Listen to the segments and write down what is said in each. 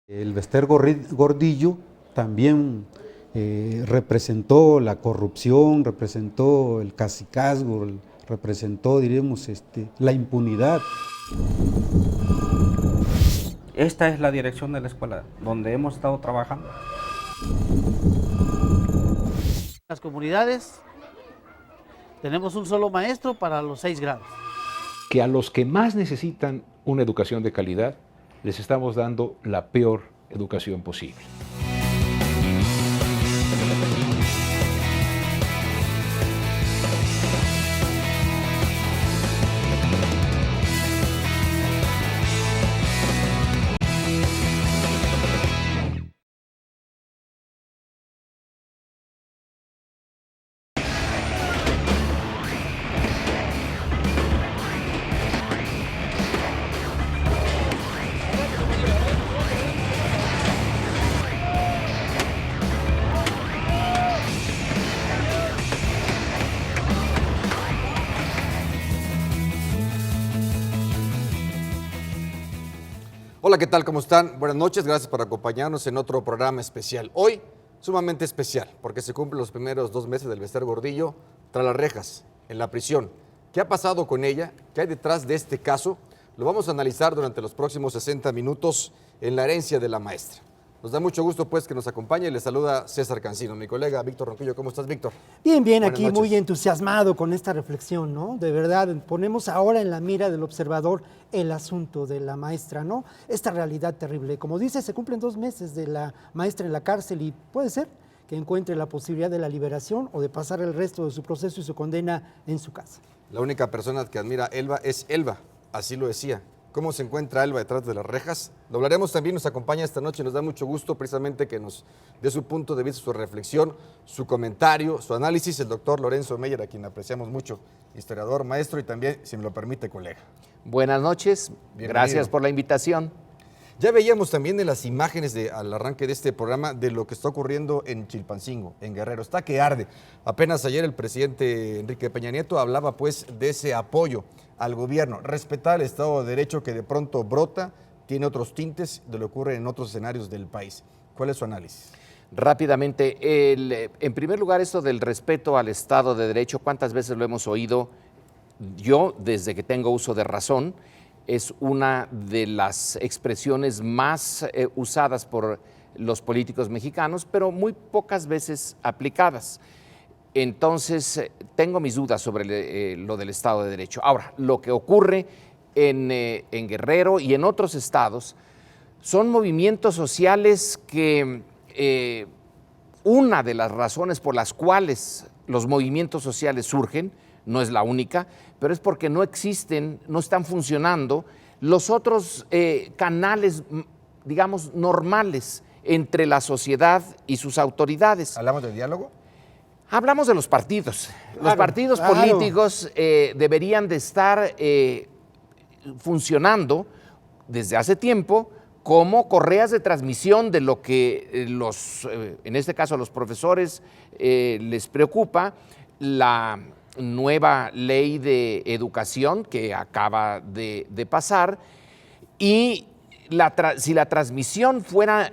El Bester Gordillo también representó la corrupción, representó el cacicazgo, representó, diríamos, la impunidad. Esta es la dirección de la escuela donde hemos estado trabajando. Las comunidades tenemos un solo maestro para los 6 grados. Que a los que más necesitan una educación de calidad, les estamos dando la peor educación posible. Hola, ¿qué tal? ¿Cómo están? Buenas noches, gracias por acompañarnos en otro programa especial. Hoy, sumamente especial, porque se cumplen los primeros 2 meses del Bester Gordillo tras las rejas, en la prisión. ¿Qué ha pasado con ella? ¿Qué hay detrás de este caso? Lo vamos a analizar durante los próximos 60 minutos en La herencia de la maestra. Nos da mucho gusto pues que nos acompañe y le saluda César Cancino, mi colega Víctor Ronquillo. ¿Cómo estás, Víctor? Bien, Buenas aquí noches. muy entusiasmado con esta reflexión, ¿no? De verdad, ponemos ahora en la mira del observador el asunto de la maestra, ¿no? Esta realidad terrible. Como dice, se cumplen 2 meses de la maestra en la cárcel y puede ser que encuentre la posibilidad de la liberación o de pasar el resto de su proceso y su condena en su casa. La única persona que admira a Elba es Elba, así lo decía. ¿Cómo se encuentra Elba detrás de las rejas? Lo hablaremos también, nos acompaña esta noche, nos da mucho gusto precisamente que nos dé su punto de vista, su reflexión, su comentario, su análisis, el doctor Lorenzo Meyer, a quien apreciamos mucho, historiador, maestro y también, si me lo permite, colega. Buenas noches, Bienvenido. gracias por la invitación. Ya veíamos también en las imágenes al arranque de este programa de lo que está ocurriendo en Chilpancingo, en Guerrero. Está que arde. Apenas ayer el presidente Enrique Peña Nieto hablaba pues de ese apoyo al gobierno, respetar el Estado de Derecho que de pronto brota, tiene otros tintes de lo que ocurre en otros escenarios del país. ¿Cuál es su análisis? Rápidamente, en primer lugar, esto del respeto al Estado de Derecho, ¿cuántas veces lo hemos oído? Yo, desde que tengo uso de razón, es una de las expresiones más usadas por los políticos mexicanos, pero muy pocas veces aplicadas. Entonces, tengo mis dudas sobre lo del Estado de Derecho. Ahora, lo que ocurre en Guerrero y en otros estados son movimientos sociales que una de las razones por las cuales los movimientos sociales surgen, no es la única, pero es porque no existen, no están funcionando los otros canales, digamos, normales entre la sociedad y sus autoridades. ¿Hablamos de diálogo? Hablamos de los partidos. Los Claro, partidos claro. políticos deberían de estar funcionando desde hace tiempo como correas de transmisión de lo que en este caso a los profesores les preocupa, la nueva ley de educación que acaba de pasar, y si la transmisión fuera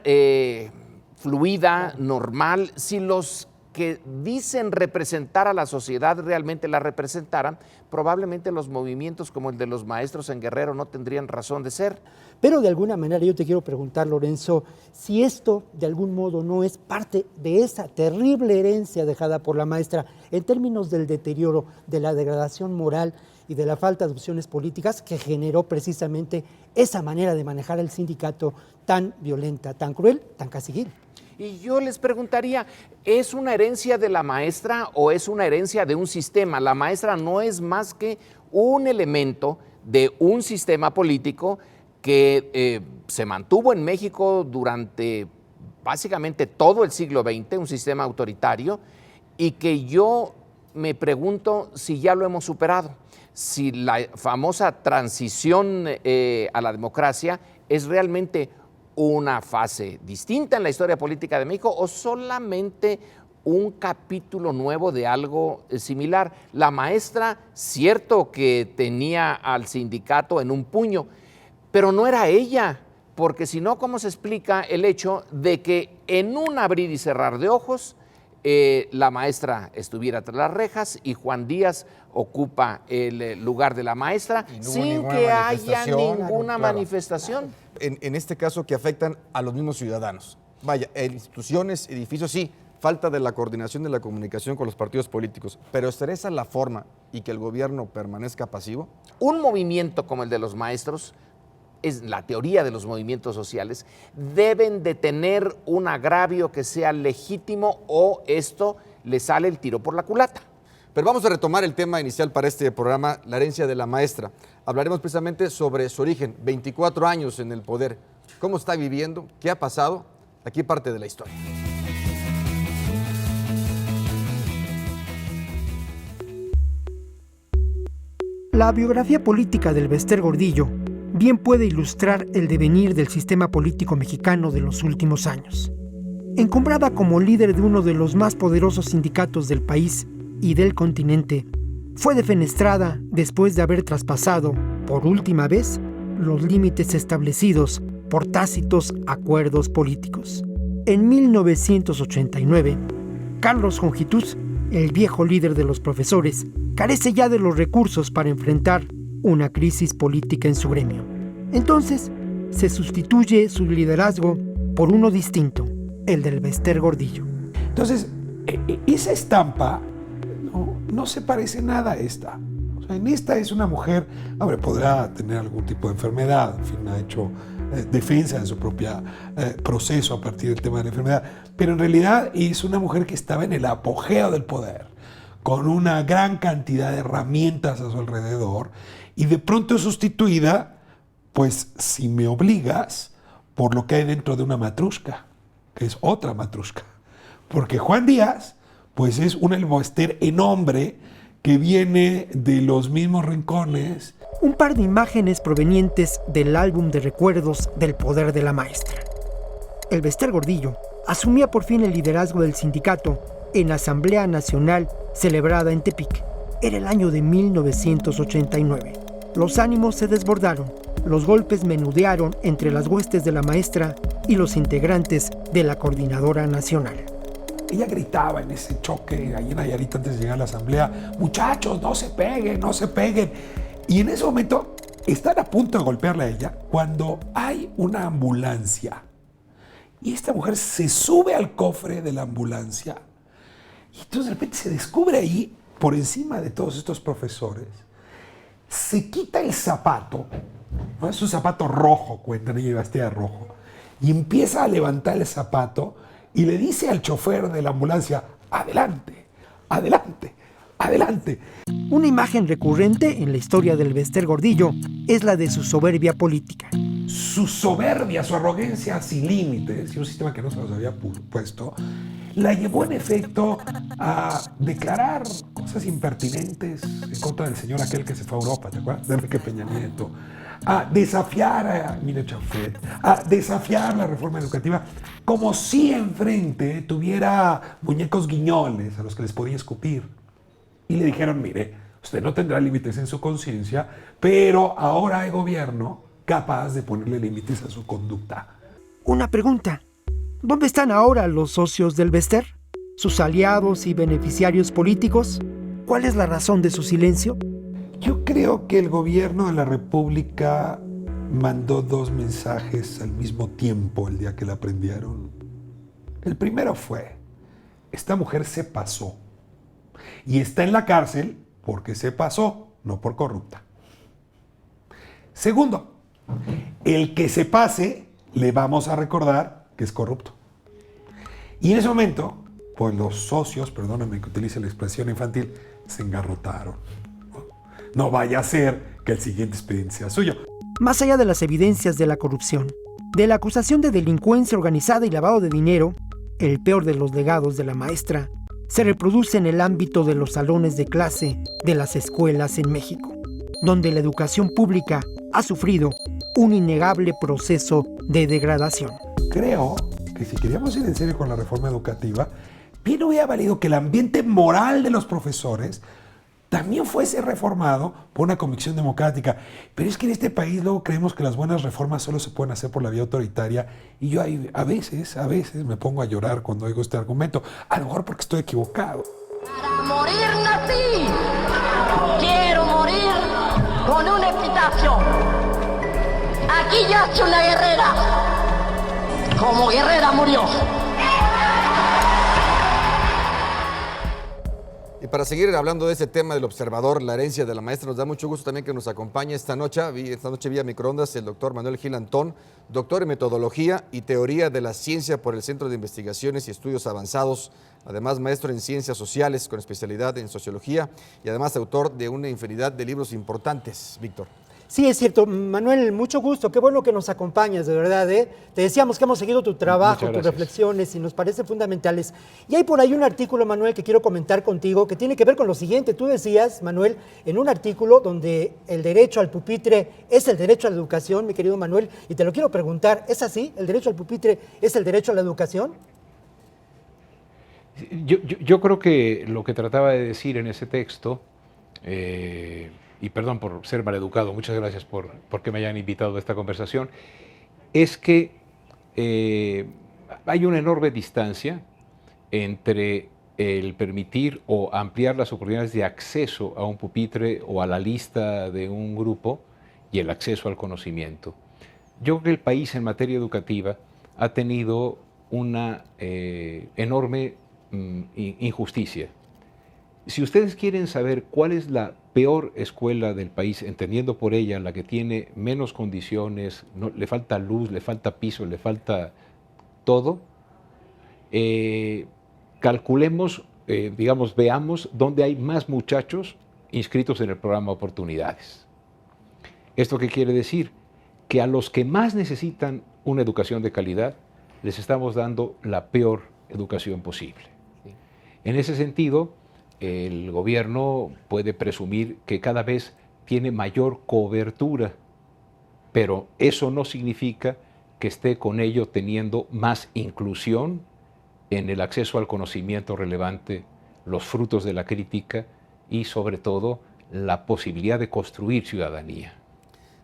fluida, normal, si los que dicen representar a la sociedad realmente la representaran, probablemente los movimientos como el de los maestros en Guerrero no tendrían razón de ser. Pero de alguna manera yo te quiero preguntar, Lorenzo, si esto de algún modo no es parte de esa terrible herencia dejada por la maestra en términos del deterioro, de la degradación moral y de la falta de opciones políticas que generó precisamente esa manera de manejar el sindicato tan violenta, tan cruel, tan caciquil. Y yo les preguntaría, ¿es una herencia de la maestra o es una herencia de un sistema? La maestra no es más que un elemento de un sistema político que se mantuvo en México durante básicamente todo el siglo XX, un sistema autoritario, y que yo me pregunto si ya lo hemos superado, si la famosa transición a la democracia es realmente una fase distinta en la historia política de México o solamente un capítulo nuevo de algo similar. La maestra, cierto que tenía al sindicato en un puño, pero no era ella porque si no, ¿cómo se explica el hecho de que en un abrir y cerrar de ojos la maestra estuviera tras las rejas y Juan Díaz ocupa el lugar de la maestra Y no hubo sin ninguna que haya manifestación? ninguna Claro. manifestación? En este caso que afectan a los mismos ciudadanos. Vaya, instituciones, edificios, sí, falta de la coordinación de la comunicación con los partidos políticos, pero ¿será esa la forma y que el gobierno permanezca pasivo? Un movimiento como el de los maestros, es la teoría de los movimientos sociales, deben de tener un agravio que sea legítimo o esto le sale el tiro por la culata. Pero vamos a retomar el tema inicial para este programa, la herencia de la maestra. Hablaremos precisamente sobre su origen, 24 años en el poder. ¿Cómo está viviendo? ¿Qué ha pasado? Aquí parte de la historia. La biografía política del Bester Gordillo bien puede ilustrar el devenir del sistema político mexicano de los últimos años. Encumbrada como líder de uno de los más poderosos sindicatos del país y del continente, fue defenestrada después de haber traspasado, por última vez, los límites establecidos por tácitos acuerdos políticos. En 1989, Carlos Hongituz, el viejo líder de los profesores, carece ya de los recursos para enfrentar una crisis política en su gremio. Entonces, se sustituye su liderazgo por uno distinto, el del Bester Gordillo. Entonces, esa estampa no se parece nada a esta. O sea, en esta es una mujer, hombre, podrá tener algún tipo de enfermedad, en fin, ha hecho defensa de su propio proceso a partir del tema de la enfermedad, pero en realidad es una mujer que estaba en el apogeo del poder, con una gran cantidad de herramientas a su alrededor, y de pronto es sustituida, pues, si me obligas, por lo que hay dentro de una matrushka, que es otra matrushka. Porque Juan Díaz, pues, es un Bester en hombre que viene de los mismos rincones. Un par de imágenes provenientes del álbum de recuerdos del poder de la maestra. El Bester Gordillo asumía por fin el liderazgo del sindicato en la Asamblea Nacional celebrada en Tepic. Era el año de 1989. Los ánimos se desbordaron, los golpes menudearon entre las huestes de la maestra y los integrantes de la Coordinadora Nacional. Ella gritaba en ese choque ahí en Nayarit antes de llegar a la asamblea: muchachos, no se peguen, no se peguen. Y en ese momento están a punto de golpearla a ella cuando hay una ambulancia. Y esta mujer se sube al cofre de la ambulancia y entonces de repente se descubre ahí, por encima de todos estos profesores, se quita el zapato, ¿no? Es un zapato rojo, cuentan, ella vestía de rojo, y empieza a levantar el zapato y le dice al chofer de la ambulancia: adelante, adelante, adelante. Una imagen recurrente en la historia del Bester Gordillo es la de su soberbia política. Su soberbia, su arrogancia sin límites, y un sistema que no se los había puesto, la llevó en efecto a declarar cosas impertinentes en contra del señor aquel que se fue a Europa, ¿te acuerdas? De Enrique Peña Nieto, a desafiar a Mine Chafet, a desafiar la reforma educativa, como si enfrente tuviera muñecos guiñones a los que les podía escupir. Y le dijeron: mire, usted no tendrá límites en su conciencia, pero ahora hay gobierno capaz de ponerle límites a su conducta. Una pregunta: ¿dónde están ahora los socios del Bester? ¿Sus aliados y beneficiarios políticos? ¿Cuál es la razón de su silencio? Yo creo que el gobierno de la República mandó dos mensajes al mismo tiempo el día que la prendieron. El primero fue: esta mujer se pasó y está en la cárcel porque se pasó, no por corrupta. Segundo, el que se pase le vamos a recordar que es corrupto. Y en ese momento, pues los socios, perdónenme que utilice la expresión infantil, se engarrotaron. No vaya a ser que el siguiente expediente sea suyo. Más allá de las evidencias de la corrupción, de la acusación de delincuencia organizada y lavado de dinero, el peor de los legados de la maestra se reproduce en el ámbito de los salones de clase de las escuelas en México, donde la educación pública ha sufrido un innegable proceso de degradación. Creo que si queríamos ir en serio con la reforma educativa, bien hubiera valido que el ambiente moral de los profesores también fuese reformado por una convicción democrática. Pero es que en este país luego creemos que las buenas reformas solo se pueden hacer por la vía autoritaria, y yo a veces me pongo a llorar cuando oigo este argumento, a lo mejor porque estoy equivocado. Para morir nací, quiero morir con un epitafio. Aquí yace una guerrera, como guerrera murió. Y para seguir hablando de ese tema del observador, la herencia de la maestra, nos da mucho gusto también que nos acompañe esta noche vía microondas, el doctor Manuel Gil Antón, doctor en metodología y teoría de la ciencia por el Centro de Investigaciones y Estudios Avanzados, además maestro en ciencias sociales con especialidad en sociología y además autor de una infinidad de libros importantes. Víctor. Sí, es cierto. Manuel, mucho gusto. Qué bueno que nos acompañas, de verdad. Te decíamos que hemos seguido tu trabajo, tus reflexiones y nos parecen fundamentales. Y hay por ahí un artículo, Manuel, que quiero comentar contigo, que tiene que ver con lo siguiente. Tú decías, Manuel, en un artículo donde el derecho al pupitre es el derecho a la educación, mi querido Manuel, y te lo quiero preguntar, ¿es así? ¿El derecho al pupitre es el derecho a la educación? Yo creo que lo que trataba de decir en ese texto, y perdón por ser maleducado, muchas gracias por que me hayan invitado a esta conversación, es que hay una enorme distancia entre el permitir o ampliar las oportunidades de acceso a un pupitre o a la lista de un grupo y el acceso al conocimiento. Yo creo que el país en materia educativa ha tenido una enorme injusticia. Si ustedes quieren saber cuál es la peor escuela del país, entendiendo por ella la que tiene menos condiciones, le falta luz, le falta piso, le falta todo, calculemos, veamos dónde hay más muchachos inscritos en el programa Oportunidades. ¿Esto qué quiere decir? Que a los que más necesitan una educación de calidad, les estamos dando la peor educación posible. En ese sentido, el gobierno puede presumir que cada vez tiene mayor cobertura, pero eso no significa que esté con ello teniendo más inclusión en el acceso al conocimiento relevante, los frutos de la crítica y, sobre todo, la posibilidad de construir ciudadanía.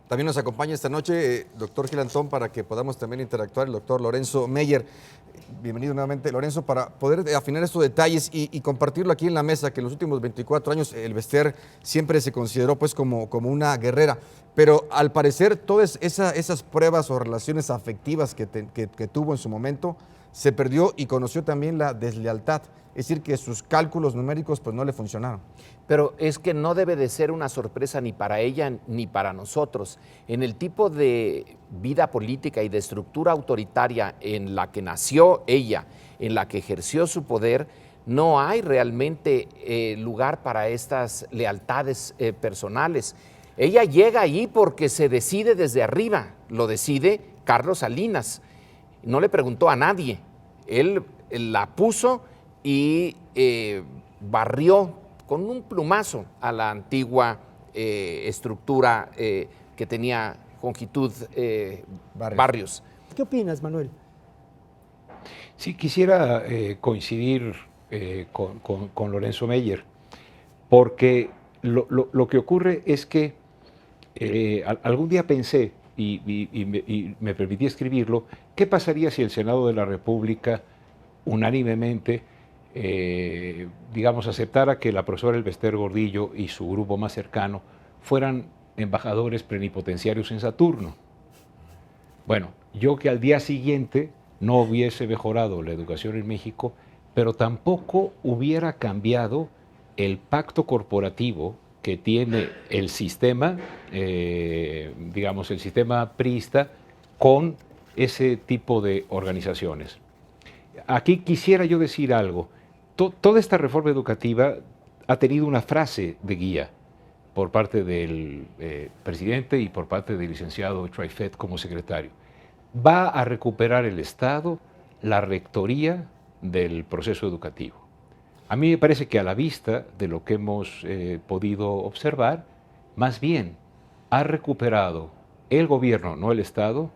También nos acompaña esta noche doctor Gil Antón para que podamos también interactuar el doctor Lorenzo Meyer. Bienvenido nuevamente, Lorenzo, para poder afinar estos detalles y compartirlo aquí en la mesa, que en los últimos 24 años el Bester siempre se consideró pues como una guerrera, pero al parecer todas esas pruebas o relaciones afectivas que tuvo en su momento se perdió y conoció también la deslealtad, es decir, que sus cálculos numéricos pues no le funcionaron. Pero es que no debe de ser una sorpresa ni para ella ni para nosotros. En el tipo de vida política y de estructura autoritaria en la que nació ella, en la que ejerció su poder, no hay realmente lugar para estas lealtades personales. Ella llega ahí porque se decide desde arriba, lo decide Carlos Salinas. No le preguntó a nadie, él la puso y barrió con un plumazo a la antigua estructura que tenía Jongitud Barrios. ¿Qué opinas, Manuel? Sí, quisiera coincidir con Lorenzo Meyer, porque lo que ocurre es que algún día pensé, y me permití escribirlo, ¿qué pasaría si el Senado de la República unánimemente aceptara que la profesora Elbester Gordillo y su grupo más cercano fueran embajadores plenipotenciarios en Saturno? Bueno, yo que al día siguiente no hubiese mejorado la educación en México, pero tampoco hubiera cambiado el pacto corporativo que tiene el sistema, el sistema priista con ese tipo de organizaciones. Aquí quisiera yo decir algo. Toda esta reforma educativa ha tenido una frase de guía por parte del presidente y por parte del licenciado Traifet como secretario. Va a recuperar el Estado la rectoría del proceso educativo. A mí me parece que a la vista de lo que hemos podido observar, más bien ha recuperado el gobierno, no el Estado,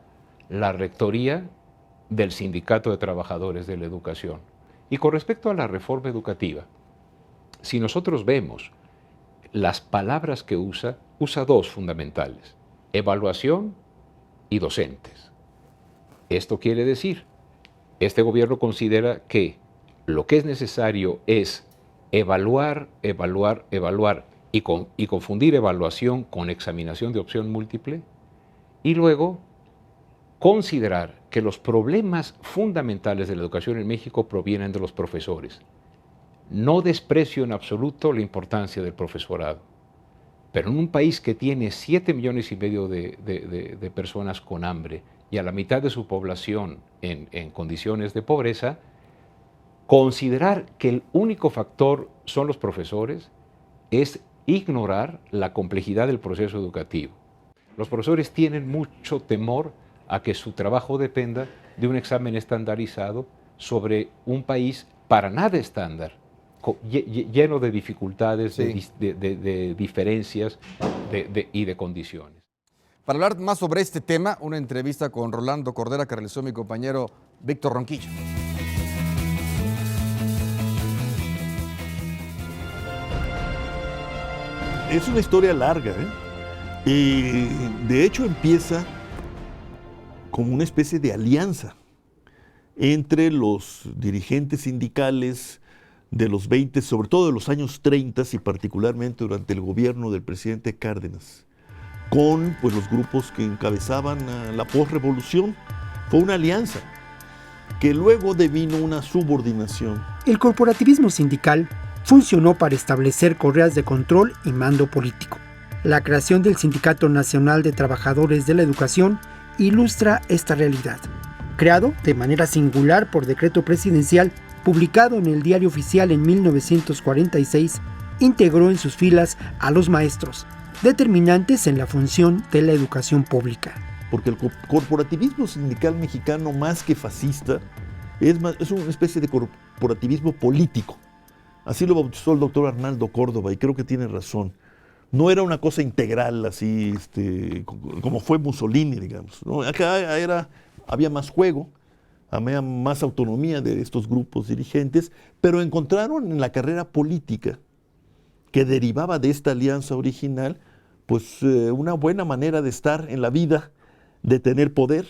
la rectoría del Sindicato de Trabajadores de la Educación. Y con respecto a la reforma educativa, si nosotros vemos las palabras que usa dos fundamentales: evaluación y docentes. Esto quiere decir, este gobierno considera que lo que es necesario es evaluar y confundir evaluación con examinación de opción múltiple, y luego considerar que los problemas fundamentales de la educación en México provienen de los profesores. No desprecio en absoluto la importancia del profesorado, pero en un país que tiene 7,5 millones de personas con hambre y a la mitad de su población en condiciones de pobreza, considerar que el único factor son los profesores es ignorar la complejidad del proceso educativo. Los profesores tienen mucho temor a que su trabajo dependa de un examen estandarizado sobre un país para nada estándar, lleno de dificultades, Sí. de diferencias y de condiciones. Para hablar más sobre este tema, una entrevista con Rolando Cordera que realizó mi compañero Víctor Ronquillo. Es una historia larga, y de hecho empieza como una especie de alianza entre los dirigentes sindicales de los 20, sobre todo de los años 30 y particularmente durante el gobierno del presidente Cárdenas, con pues, los grupos que encabezaban la posrevolución. Fue una alianza que luego devino una subordinación. El corporativismo sindical funcionó para establecer correas de control y mando político. La creación del Sindicato Nacional de Trabajadores de la Educación ilustra esta realidad. Creado de manera singular por decreto presidencial publicado en el Diario Oficial en 1946, integró en sus filas a los maestros, determinantes en la función de la educación pública. Porque el corporativismo sindical mexicano, más que fascista, es una especie de corporativismo político. Así lo bautizó el doctor Arnaldo Córdoba, y creo que tiene razón. No era una cosa integral, así como fue Mussolini, digamos, ¿no? Acá había más juego, había más autonomía de estos grupos dirigentes, pero encontraron en la carrera política que derivaba de esta alianza original, pues una buena manera de estar en la vida, de tener poder.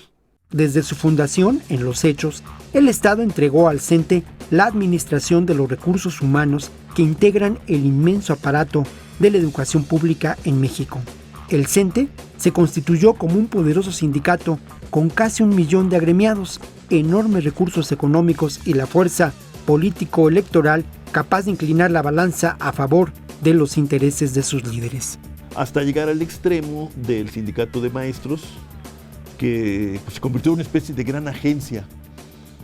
Desde su fundación, en los hechos, el Estado entregó al CENTE la administración de los recursos humanos que integran el inmenso aparato de la educación pública en México. El CENTE se constituyó como un poderoso sindicato con casi 1 millón de agremiados, enormes recursos económicos y la fuerza político-electoral capaz de inclinar la balanza a favor de los intereses de sus líderes. Hasta llegar al extremo del sindicato de maestros, que se convirtió en una especie de gran agencia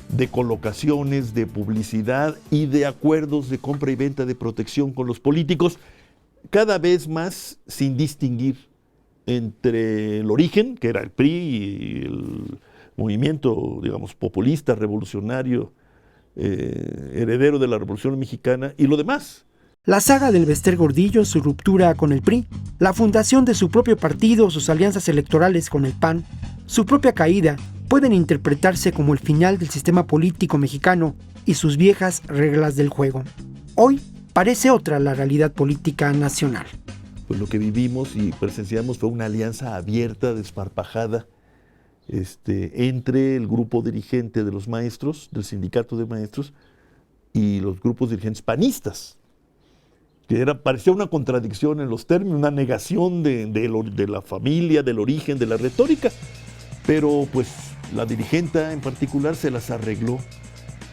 de colocaciones, de publicidad y de acuerdos de compra y venta de protección con los políticos, cada vez más sin distinguir entre el origen, que era el PRI, y el movimiento, digamos, populista, revolucionario, heredero de la Revolución Mexicana, y lo demás. La saga del Bester Gordillo, su ruptura con el PRI, la fundación de su propio partido, sus alianzas electorales con el PAN, su propia caída, pueden interpretarse como el final del sistema político mexicano y sus viejas reglas del juego. Hoy parece otra la realidad política nacional. Pues lo que vivimos y presenciamos fue una alianza abierta, desparpajada, entre el grupo dirigente de los maestros, del sindicato de maestros, y los grupos dirigentes panistas, que parecía una contradicción en los términos, una negación de la familia, del origen, de la retórica, pero pues la dirigenta en particular se las arregló,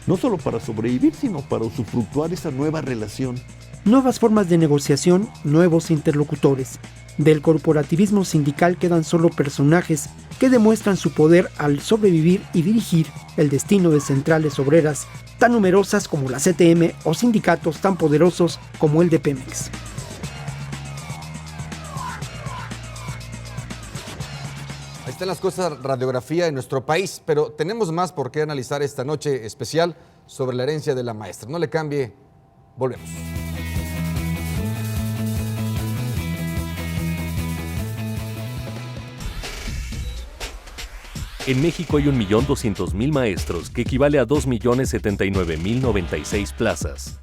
no solo para sobrevivir, sino para usufructuar esa nueva relación. Nuevas formas de negociación, nuevos interlocutores. Del corporativismo sindical quedan solo personajes que demuestran su poder al sobrevivir y dirigir el destino de centrales obreras tan numerosas como la CTM o sindicatos tan poderosos como el de Pemex. Ahí están las cosas, radiografía en nuestro país, pero tenemos más por qué analizar esta noche especial sobre la herencia de la maestra. No le cambie, volvemos. En México hay 1.200.000 maestros, que equivale a 2.079.096 plazas.